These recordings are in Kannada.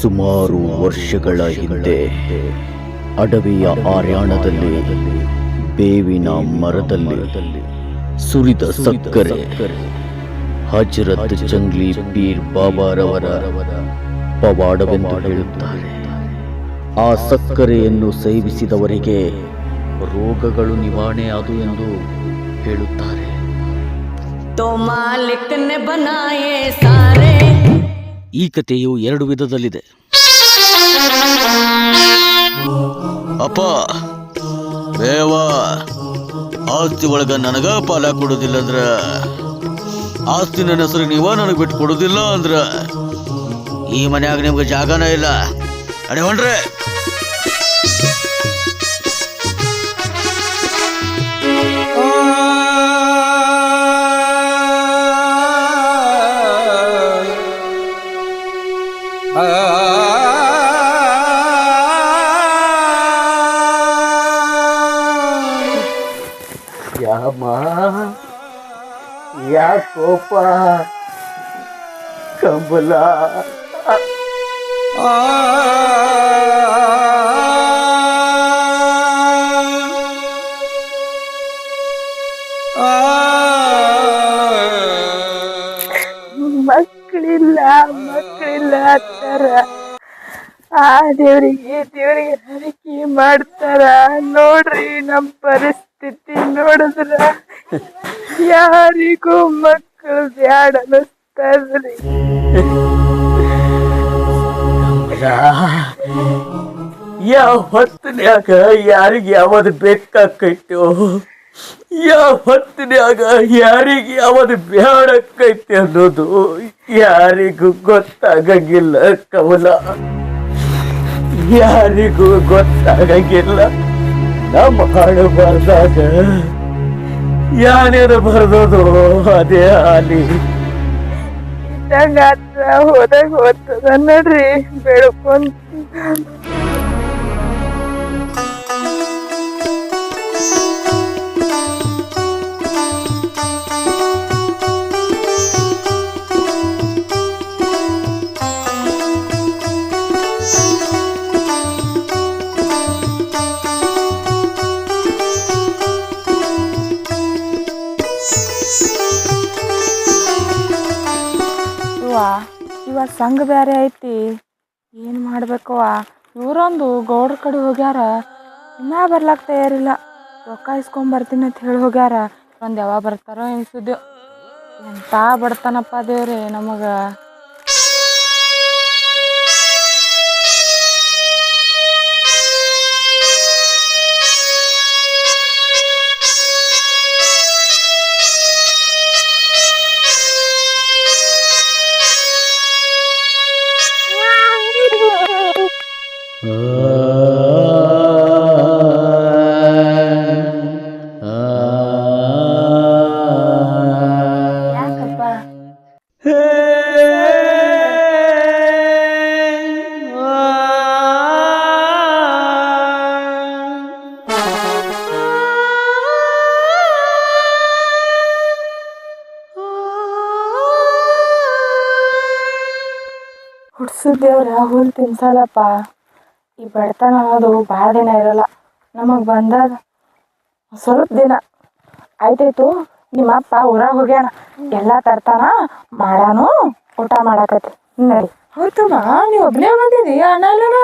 ಸುಮಾರು ವರ್ಷಗಳ ಹಿಂದೆ ಅಡವಿಯ ಆರ್ಯಾಣದಲ್ಲಿ ಬೇವಿನ ಮರದಲ್ಲಿ ಸುರಿದ ಸಕ್ಕರೆ ಹಜರತ್ ಜಂಗ್ಲಿ ಪೀರ್ ಬಾಬಾರವರ ಪವಾಡವೆಂದು ಹೇಳುತ್ತಾರೆ. ಆ ಸಕ್ಕರೆಯನ್ನು ಸೇವಿಸಿದವರಿಗೆ ರೋಗಗಳು ನಿವಾರಣೆ ಆದು ಎಂದು ಹೇಳುತ್ತಾರೆ. ಈ ಕಥೆಯು 2 ವಿಧದಲ್ಲಿದೆ. ಅಪ್ಪ ದೇವ ಆಸ್ತಿ ಒಳಗ ನನಗ ಪಾಲ ಕೊಡುದಿಲ್ಲಂದ್ರ, ಆಸ್ತಿ ನನ್ನ ಹೆಸರು ನೀವ ನನಗೆ ಬಿಟ್ಟು ಕೊಡುದಿಲ್ಲ ಅಂದ್ರ ಈ ಮನ್ಯಾಗ ನಿಮ್ಗೆ ಜಾಗನ ಇಲ್ಲ, ಅಡೆ ಹೊಂಡ್ರೆ. ಯಾಕೋಪ ಕಮಲ ಮಕ್ಕಳಿಲ್ಲ ಅಂತಾರ. ಆ ದೇವ್ರಿಗೆ ಹರಕೆ ಮಾಡ್ತಾರ. ನೋಡ್ರಿ ನಮ್ಮ ಪರಿಸ್ಥಿತಿ ನೋಡಿದ್ರ ಯಾರಿಗೂ ಮಕ್ಕಳು ಬ್ಯಾಡ ಅನ್ನಿಸ್ತದ್ರಿ. ಯಾವ ಹೊತ್ತಿನ್ಯಾಗ ಯಾರಿಗೆ ಯಾವದು ಬೇಕಾಕೈತೋ, ಯಾವ ಹೊತ್ತಿನ್ಯಾಗ ಯಾರಿಗೆ ಯಾವದು ಬ್ಯಾಡಕ್ಕೈತಿ ಅನ್ನೋದು ಯಾರಿಗೂ ಗೊತ್ತಾಗಂಗಿಲ್ಲ ಕಮಲ, ಯಾರಿಗೂ ಗೊತ್ತಾಗಂಗಿಲ್ಲ. ನಮ್ಮ ಹಾಡಬಾರ್ದಾಗ ಯಾನೇನು ಬರ್ದೋದು ಅದೇ ಆಲಿ ಇದ್ದಂಗ ಹೋದಾಗ ಹೋಗ್ತದ ನೋಡ್ರಿ. ಬೆಳ್ಕೊಂತ ಇವಾಗ ಸಂಘ ಬೇರೆ ಐತಿ, ಏನು ಮಾಡ್ಬೇಕವ? ಇವರೊಂದು ಗೌಡ್ರ ಕಡೆ ಹೋಗ್ಯಾರ, ಇನ್ನೂ ಬರ್ಲಾಕ ತಯಾರಿಲ್ಲ. ರೊಕ್ಕ ಇಸ್ಕೊಂಬರ್ತೀನಿ ಅಂತ ಹೇಳಿ ಹೋಗ್ಯಾರ. ಒಂದು ಯಾವಾಗ ಬರ್ತಾರೋ ಎನಿಸಿದ್ಯೋ. ಎಂತ ಬಡ್ತಾನಪ್ಪ ದೇವ್ರೆ ನಮಗೆ. ಹುಡ್ಸಿದ್ದೇವ್ರ ಹುಲ್ ತಿನ್ಸಲ್ಲಪ್ಪ. ಈ ಬಡತನ ಅನ್ನೋದು ಭಾಳ ದಿನ ಇರಲ್ಲ, ನಮಗೆ ಬಂದದ ಸ್ವಲ್ಪ ದಿನ ಆಯ್ತಾಯ್ತು. ನಿಮ್ಮಪ್ಪ ಊರಾಗ ಹೋಗ್ಯಾನ, ಎಲ್ಲ ತರ್ತಾನ, ಮಾಡಾನು, ಊಟ ಮಾಡಾಕತಿ ನಡಿ. ಹೌದಮ್ಮ, ನೀವು ಒಬ್ಬನೇ ಬಂದಿದಿ? ಅಣ್ಣ ಅಲ್ಲನ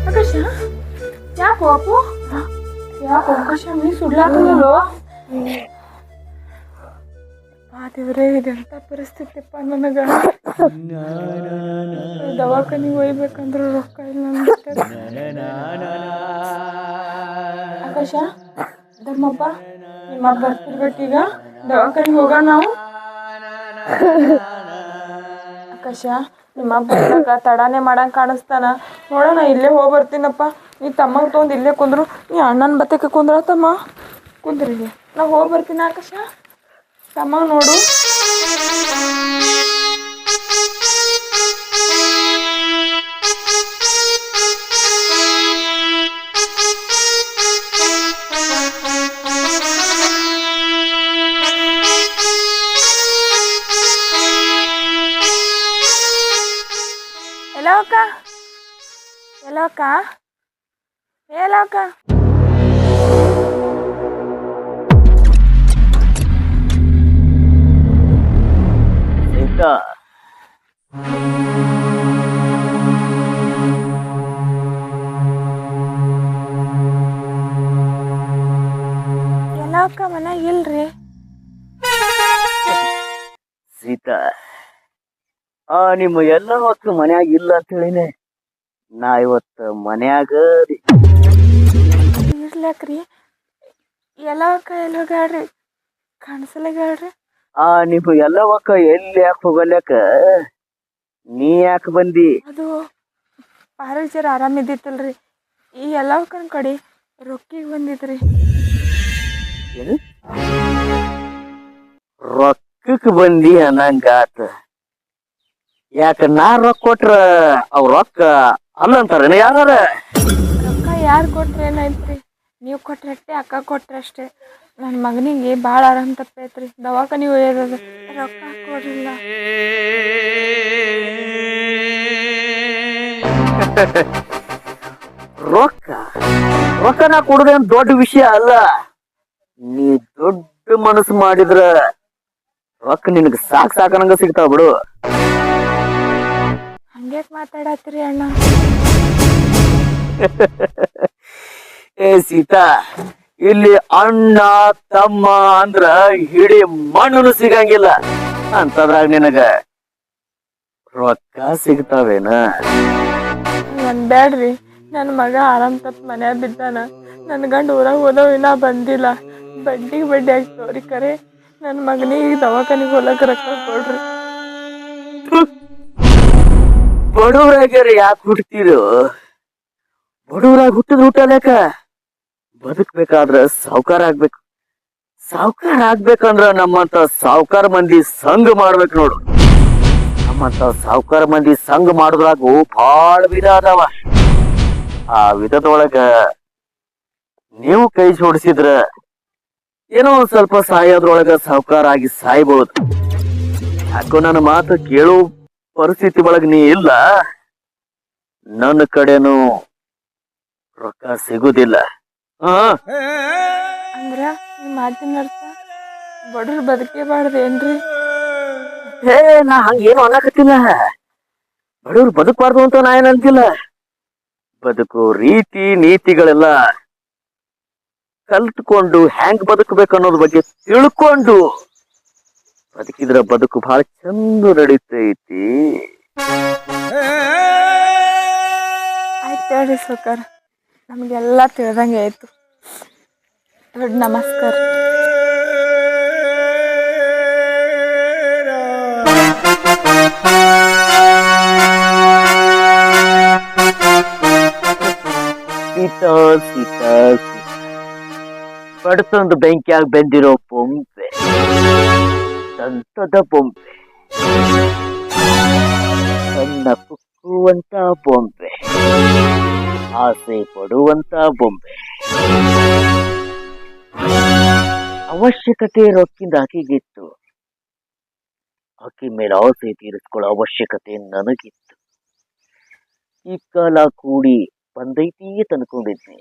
ಆಕಾಶ, ಯಾಕೋ ಅಪ್ಪು, ಯಾಕೋ ಆಕಾಶ ಮೀ ಸುಡ್ಲಾಕಲ್ಲ? ದೇವ್ರೇ, ಇದೆಂತ ಪರಿಸ್ಥಿತಿಪ್ಪ ನನಗ. ದವಾಖಾನಿಗೆ ಒಯ್ಬೇಕಂದ್ರೆ ರೊಕ್ಕ ಇಲ್ಲ. ಆಕಾಶ, ದಮ್ಮಪ್ಪ ನಿಮ್ಮ ಬರ್ತಿರ್ಬೇಕೀಗ, ದವಾಖಾನಿಗೆ ಹೋಗೋಣ ನಾವು. ಆಕಾಶ, ನಿಮ್ಮ ಬರ್ತಾಕ ತಡಾನೆ ಮಾಡಂಗೆ ಕಾಣಿಸ್ತಾನ. ನೋಡೋಣ, ಇಲ್ಲೇ ಹೋಗಿ ಬರ್ತೀನಪ್ಪ. ನೀ ತಮ್ಮಂಗೆ ತೊಗೊಂಡು ಇಲ್ಲೇ ಕುಂದ್ರು, ನೀ ಅಣ್ಣನ ಬತ್ತಕ್ಕೆ ಕುಂದ್ರತಮ್ಮ. ಕುಂದ್ರಿ ನಾ ಹೋಗಿ ಬರ್ತೀನಿ ಆಕಾಶ ತಮ್ಮ ನೋಡು. ಎಲ್ಲೋ ಅಕ್ಕ, ಎಲ್ಲೋ ಅಕ್ಕ, ಎಲ್ಲೋ ಅಕ್ಕ. ಸೀತಾ, ಎಲ್ಲೋ ಅಕ್ಕ ಮನ್ಯಾಗ ಇಲ್ರಿ. ಸೀತಾ, ನಿಮ್ಮ ಎಲ್ಲ ಹೊತ್ತು ಮನ್ಯಾಗ ಇಲ್ಲ ಅಂತ ಹೇಳಿನೆ. ನಾ ಇವತ್ತು ಮನ್ಯಾಗ ಇರ್ಲಾಕ್ರಿ. ಎಲ್ಲೋ ಅಕ್ಕ ಎಲ್ಲಿ ಹೋಗ್ಯಾಳ್ರಿ, ಕಾಣಿಸಲ್ಲಾಗ್ಯಾಳ್ರಿ. ನಿಮ್ಮ ಎಲ್ಲವಕ್ಕ ಎಲ್ಲಿ ಯಾಕೆ ಹೋಗಲ್ಯಾಕ? ನೀ ಯಾಕೆ ಬಂದಿ? ಅದು ಪಾರಕ್ ಜರ ಆರಾಮಿದ್ದಿತ್ತಲ್ರಿ, ಈ ಎಲ್ಲವಕ್ಕನ ಕಡೆ ರೊಕ್ಕಿಗೆ ಬಂದಿದ್ರಿ. ಏನು ರೊಕ್ಕಕ್ಕೆ ಬಂದಿ ಅನ್ನಂಗಾತ? ಯಾಕ ನಾ ರೊಕ್ಕ ಕೊಟ್ರ ಅವ್ ರೊಕ್ಕ ಅಲ್ಲಂತಾರೇನ ಯಾರ? ರೊಕ್ಕ ಯಾರು ಕೊಟ್ರೆ ಏನಾಯ್ತ್ರಿ, ನೀವು ಕೊಟ್ರಷ್ಟೇ, ಅಕ್ಕ ಕೊಟ್ರಷ್ಟೇ. ನನ್ನ ಮಗನಿಗೆ ಭಾಳ ಆರಾಮ್ ತಪ್ಪೈತ್ರಿ, ದವಾಖಾನೆ ಒಯ್ಯೋದದ, ರೊಕ್ಕ ಕೊಡ್ರಿಲ್ಲ. ರೊಕ್ಕ ರೊಕ್ಕ ನಾ ಕೊಡುದೇನ್ ದೊಡ್ಡ ವಿಷಯ ಅಲ್ಲ. ನೀ ದೊಡ್ಡ ಮನಸ್ಸು ಮಾಡಿದ್ರ ರೊಕ್ಕ ನಿನಗ ಸಾಕನಂಗ ಸಿಗ್ತಾವ ಬಿಡು. ಹಂಗ್ಯಾಕ್ ಮಾತಾಡತ್ತೀರಿ ಅಣ್ಣ? ಏ ಸೀತಾ, ಇಲ್ಲಿ ಅಣ್ಣ ತಮ್ಮ ಅಂದ್ರ ಹಿಡಿ ಮಣ್ಣು ಸಿಗಂಗಿಲ್ಲ ಅಂತದ್ರಾಗ ನಿನಗ ರೊಕ್ಕ ಸಿಗ್ತಾವೇನ? ನನ್ ಬ್ಯಾಡ್ರಿ, ನನ್ನ ಮಗ ಆರಾಮ್ ತಪ್ಪ ಮನ್ಯಾಗ ಬಿದ್ದಾನ. ನನ್ನ ಗಂಡ ಊರಾಗ ಹೋದವ್ ಇನ್ನ ಬಂದಿಲ್ಲ. ಬಡ್ಡಿಗೆ ಬಡ್ಡಿ ಆಗ್ತವ್ರಿ. ಕರೆ ನನ್ನ ಮಗನಿಗೆ ದವಾಖಾನಿಗೆ ಹೋಲಕ್ ರೊಕ್ಕ ಕೊಡ್ರಿ. ಬಡವರಾಗ್ಯಾರ ಯಾಕೆ ಹುಡ್ತೀರು? ಬಡವರಾಗ ಹುಟ್ಟಲೇಕ ಬದುಕ್ಬೇಕಾದ್ರ ಸಾವ್ಕಾರ ಆಗ್ಬೇಕು. ಸಾವ್ಕಾರ ಆಗ್ಬೇಕಂದ್ರ ನಮ್ಮಂತ ಸಾವ್ಕಾರ ಮಂದಿ ಸಂಘ ಮಾಡ್ಬೇಕು ನೋಡು. ನಮ್ಮಂತ ಸಾವ್ಕಾರ ಮಂದಿ ಸಂಘ ಮಾಡುದ್ರಾಗು ಭಾಳ ವಿಧ ಅದಾವ. ಆ ವಿಧದೊಳಗ ನೀವು ಕೈ ಜೋಡಿಸಿದ್ರ ಏನೋ ಒಂದ್ ಸ್ವಲ್ಪ ಸಾಯೋದ್ರೊಳಗ ಸಾವ್ಕಾರ ಆಗಿ ಸಾಯ್ಬಹುದು. ಯಾಕೋ ನನ್ನ ಮಾತು ಕೇಳೋ ಪರಿಸ್ಥಿತಿ ಒಳಗ ನೀ ಇಲ್ಲ. ನನ್ನ ಕಡೆನೂ ರೊಕ್ಕ ಸಿಗುದಿಲ್ಲ. ಅಂದ್ರ ನಿಮ್ ಮಾತಿನ ಅರ್ಥ ಬಡ್ರು ಬದುಕೇಬಾರ್ದೇನ್ರಿ? ಹೇ, ನಾ ಹಂಗೇನು ಅನ್ನಕತ್ತಿಲ್ಲ. ಬಡವ್ರು ಬದುಕಬಾರ್ದು ಅಂತ ನಾ ಏನಂತಿಲ್ಲ. ಬದುಕು ರೀತಿ ನೀತಿಗಳೆಲ್ಲ ಕಲ್ತ್ಕೊಂಡು ಹ್ಯಾಂಗ್ ಬದುಕಬೇಕು ಅನ್ನೋದ್ರ ಬಗ್ಗೆ ತಿಳ್ಕೊಂಡು ಬದುಕಿದ್ರ ಬದುಕು ಬಹಳ ಚಂದ ನಡೀತೈತಿ. ಆಯ್ತು ಹೇಳ್ರಿ ಸೌಕಾರ, ನಮಗೆಲ್ಲ ತಿಳ್ದಂಗೆ ಆಯ್ತು. ದೊಡ್ಡ ನಮಸ್ಕಾರ. ಸೀತಾ ಸೀತಾ ಬಡತೊಂದು ಬೆಂಕಿಯಾಗಿ ಬೆಂದಿರೋ ಪೊಂಪೆ, ಸಂತದ ಪೊಂಪೆ, ಸಣ್ಣ ಕುಕ್ಕುವಂತ ಬೊಂಬೆ, ಆಸೆ ಪಡುವಂತ ಬೊಂಬೆ. ಅವಶ್ಯಕತೆ ರೊಕ್ಕಿಂದ ಆಕೆಗಿತ್ತು, ಆಕೆ ಮೇಲೆ ಆಸೆ ತೀರಿಸ್ಕೊಳ್ಳೋ ಅವಶ್ಯಕತೆ ನನಗಿತ್ತು. ಈ ಕಾಲ ಕೂಡಿ ಬಂದೈತಿ ತಂದ್ಕೊಂಡಿದ್ನಿ.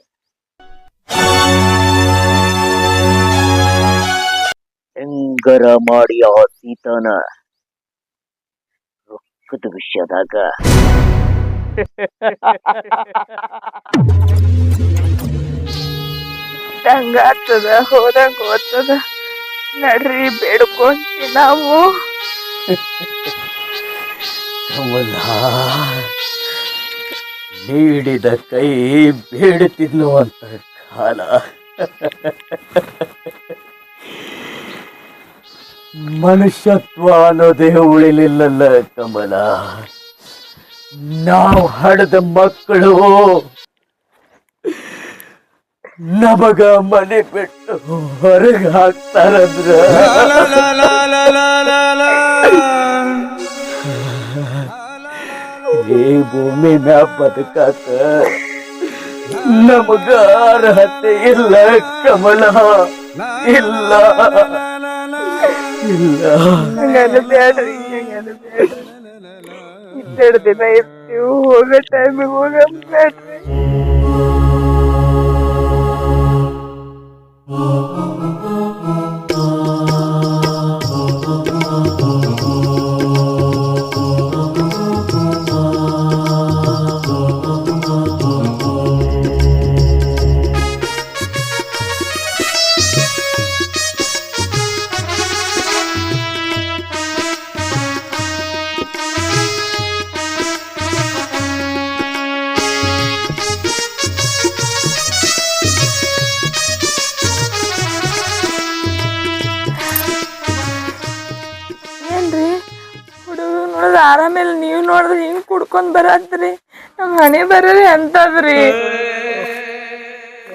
ಹೆಂಗರ ಮಾಡಿ ಆ ಸೀತಾನ ರೊಕ್ಕದ ವಿಷಯದಾಗ ಹಂಗಾಗ್ತದ, ಹೋದಂಗ ಓದ್ತದ. ನಡ್ರಿ ಬೇಡ್ಕೊಂತೀವಿ ನಾವು. ಕಮಲ, ನೀಡಿದ ಕೈ ಬೇಡುತ್ತಿನ್ನುವಂತ ಕಾಲ. ಮನುಷ್ಯತ್ವ ಅನ್ನೋದೇ ಉಳಿಲಿಲ್ಲಲ್ಲ ಕಮಲ. ನಾವು ಹಡದ ಮಕ್ಕಳು ನಮಗ ಮನೆ ಬಿಟ್ಟು ಹೊರಗೆ ಹಾಕ್ತಾರಂದ್ರ ಈ ಭೂಮಿ ಮ್ಯಾಗ ಬದುಕಾಕ ನಮಗ ಅರ್ಹತೆ ಇಲ್ಲ ಕಮಲ, ಇಲ್ಲ ಇಲ್ಲ. ಹಂಗನ್ಬೇಡ್ರಿ, ಇನ್ನೆರಡು ದಿನ ಇರ್ತೀವಿ, ಹೋಗೋ ಟೈಮಿಗೆ ಹೋಗಬೇಡ್ರಿ. ಏನ್ರಿ ಹುಡುಗ ನೋಡಿದ್ರೆ ಆರಾಮಿಲ್ಲ, ನೀವು ನೋಡಿದ್ರೆ ಹಿಂಗ್ ಕುಡ್ಕೊಂಡ್ ಬರತ್ರಿ. ನಮ್ ಹಣೆ ಬರೀ ಅಂತದ್ರಿ.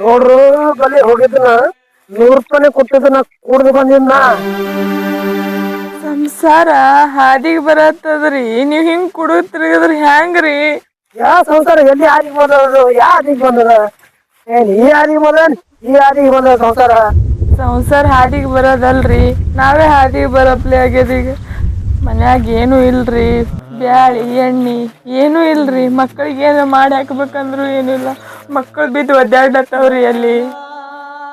ನೋಡ್ರು ಬಲಿ ಹೋಗಿದ್ದನ 100 ರೂಪಾಯಿ ಕೊಟ್ಟಿದ್ದನ ಕುಡ್ದು ಬಂದಿದ್ನ. ಸಂಸಾರ ಹಾದಿಗೆ ಬರತ್ತದ್ರಿ, ನೀವ್ ಹಿಂಗ್ ಕುಡುತ್ರಿಗದ್ರಿ ಹೆಂಗ್ರಿ? ಯಾ ಸಂಸಾರ ಎಲ್ಲಿ ಯಾರಿಗೆ ಬಂದದು? ಯಾರಿಗೆ ಬಂದದ? ಏನ್ ಈ ಯಾರಿಗೆ ಬಂದ, ಈ ಯಾರಿಗೆ ಬಂದ ಸಂಸಾರ? ಸಂಸಾರ ಹಾದಿಗೆ ಬರೋದಲ್ರಿ, ನಾವೇ ಹಾದಿಗೆ ಬರಪ್ಲೆ ಆಗ್ಯದ. ಈಗ ಮನ್ಯಾಗ ಏನು ಇಲ್ರಿ, ಬ್ಯಾಳಿ ಎಣ್ಣಿ ಏನೂ ಇಲ್ರಿ. ಮಕ್ಕಳಿಗೆ ಏನೋ ಮಾಡಿ ಹಾಕ್ಬೇಕಂದ್ರು ಏನಿಲ್ಲ. ಮಕ್ಕಳು ಬಿದ್ದು ಒದ್ದಾಡತ್ತವ್ರಿ. ಅಲ್ಲಿ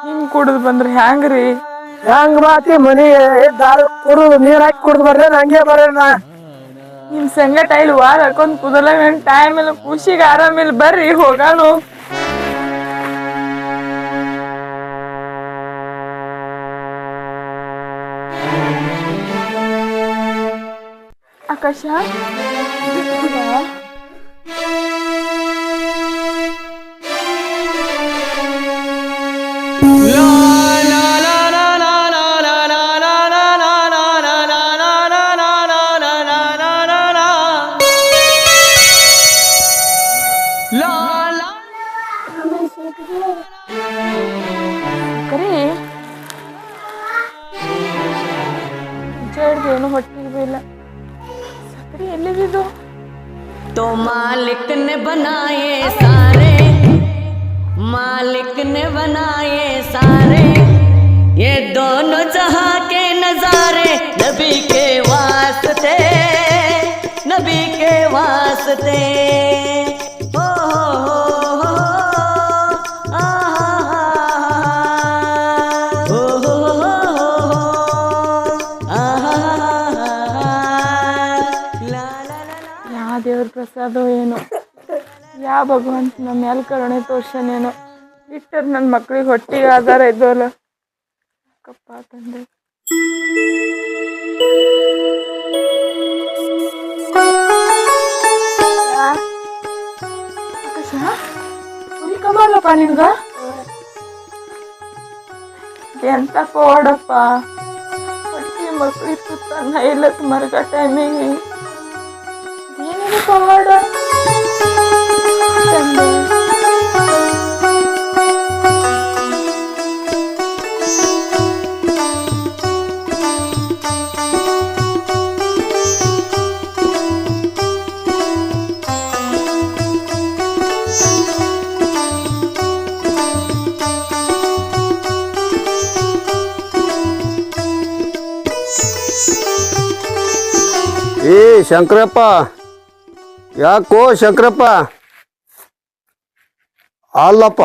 ಹಿಂಗ್ ಕುಡ್ದು ಬಂದ್ರಿ ಹ್ಯಾಂಗ್ರಿ? ಹೆಂಗ್ ಮಾತಿ ಮನಿ ದಾರು ಕುಡಿದು ನೀರ್ ಹಾಕಿ ಕುಡ್ದು ಬರ್ರಿ, ಹಂಗೆ ಬರೋಣ. ನಿಮ್ ಸಂಗಟ ಇಲ್ಲಿ ವಾರ ಹಾಕೊಂಡ್ ಕುದಲ ಟೈಮ್ ಇಲ್ಲ, ಖುಷಿಗೆ ಆರಾಮಿಲ್ಲ. ಬರ್ರಿ ಹೋಗಾನು. ಆಕಾಶ ಏನು ಹೊಟ್ಟಿಗೆ ಬೀಳ ಸಕ್ರಿ ಎಲ್ಲಿ ಬಿದ್ದು? तो मालिक ने बनाए सारे, मालिक ने बनाए सारे, ये दोनों जहां के नजारे नबी के वास्ते, नबी के वास्ते। हो ದೇವ್ರ ಪ್ರಸಾದ ಏನೋ, ಯಾವ ಭಗವಂತ ನಮ್ಮ ಮೇಲೆ ಕರುಣೆ ತೋರ್ಸನೇನೋ. ಇಟ್ಟರ್ ನನ್ನ ಮಕ್ಳಿಗೆ ಹೊಟ್ಟಿಗೆ ಆಧಾರ ಇದ್ದವಲ್ಲ ಕಪ್ಪ ತಂದೆ. ಕಮಲಪ್ಪ ನಿಮ್ಗ ಎಂತ ಕೋಡಪ್ಪ, ಹೊಟ್ಟಿ ಮಕ್ಳಿಗೆ ಸುತ್ತ ಇಲ್ಲತ್ ಮರ್ಗ ಟೈಮಿಗೆ ಏನಿದೆ ಪವಾಡ? ಏ ಶಂಕರಪ್ಪ, ಯಾಕೋ ಶಂಕರಪ್ಪ? ಅಲ್ಲಪ್ಪ,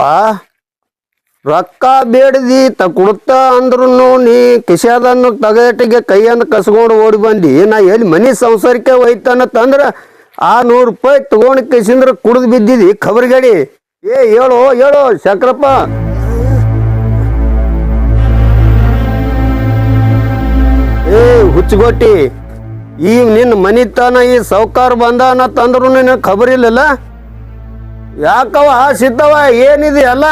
ರೊಕ್ಕ ಬೇಡದಿ ಕೊಡ್ತಾ ಅಂದ್ರೂ ನೀ ಕಿಶಾದನ್ನು ತಗಟಿಗೆ ಕೈಯನ್ನು ಕಸ್ಕೊಂಡು ಓಡಿ ಬಂದು ನಾ ಎಲ್ಲಿ ಮನೆ ಸಂಸಾರಕ್ಕೆ ಹೋಯ್ತಾನಂದ್ರೆ ಆ 100 ರೂಪಾಯಿ ತಗೊಂಡು ಕಿಸಿಂದ್ರೆ ಕುಡ್ದು ಬಿದ್ದಿದಿ ಖಬರ್ಗಡಿ. ಹೇಳು ಶಂಕರಪ್ಪ. ಏ ಹುಚ್ಚುಗೊಟ್ಟಿ, ಈಗ ನಿನ್ನ ಮನಿತನ ಈ ಸೌಕಾರ ಬಂದಾನ ತಂದ್ರು ನಿನಗೆ ಖಬರ್ ಇಲ್ಲಲ್ಲ? ಯಾಕವ ಸಿದ್ದವ ಏನಿದೆ ಅಲ್ಲ?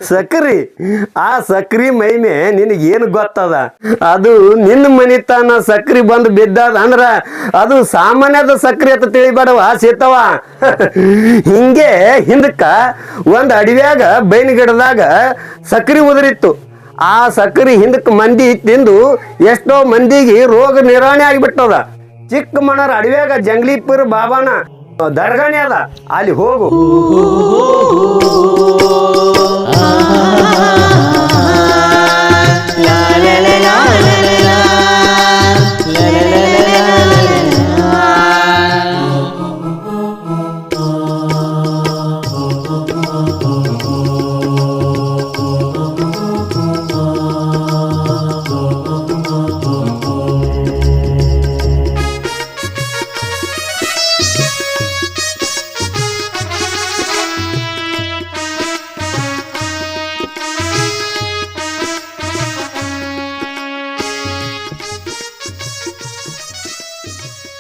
ಸಕ್ರಿ ಆ ಸಕ್ರಿ ಮೈಮೆ ನಿನಗೇನು ಗೊತ್ತದ? ಅದು ನಿನ್ನ ಮನಿತನ ಸಕ್ರಿ ಬಂದು ಬಿದ್ದದ ಅಂದ್ರ ಅದು ಸಾಮಾನ್ಯದ ಸಕ್ರಿ ಅಂತ ತಿಳಿಬೇಡವ ಸೀತವ. ಹಿಂಗೆ ಹಿಂದಕ್ಕ ಒಂದ್ ಅಡವ್ಯಾಗ ಬೈನ ಗಿಡದಾಗ ಸಕ್ರಿ ಉದುರಿತ್ತು. ಆ ಸಕ್ರಿ ಹಿಂದಕ್ಕೆ ಮಂದಿ ತಿಂದು ಎಷ್ಟೋ ಮಂದಿಗೆ ರೋಗ ನಿವಾರಣೆ ಆಗಿಬಿಟ್ಟದ. ಚಿಕ್ಕ ಮಣರ ಅಡವ್ಯಾಗ ಜಂಗ್ಲೀಪುರ ಬಾಬಾನ ದರ್ಗಾಣಿ ಅದ, ಅಲ್ಲಿ ಹೋಗು.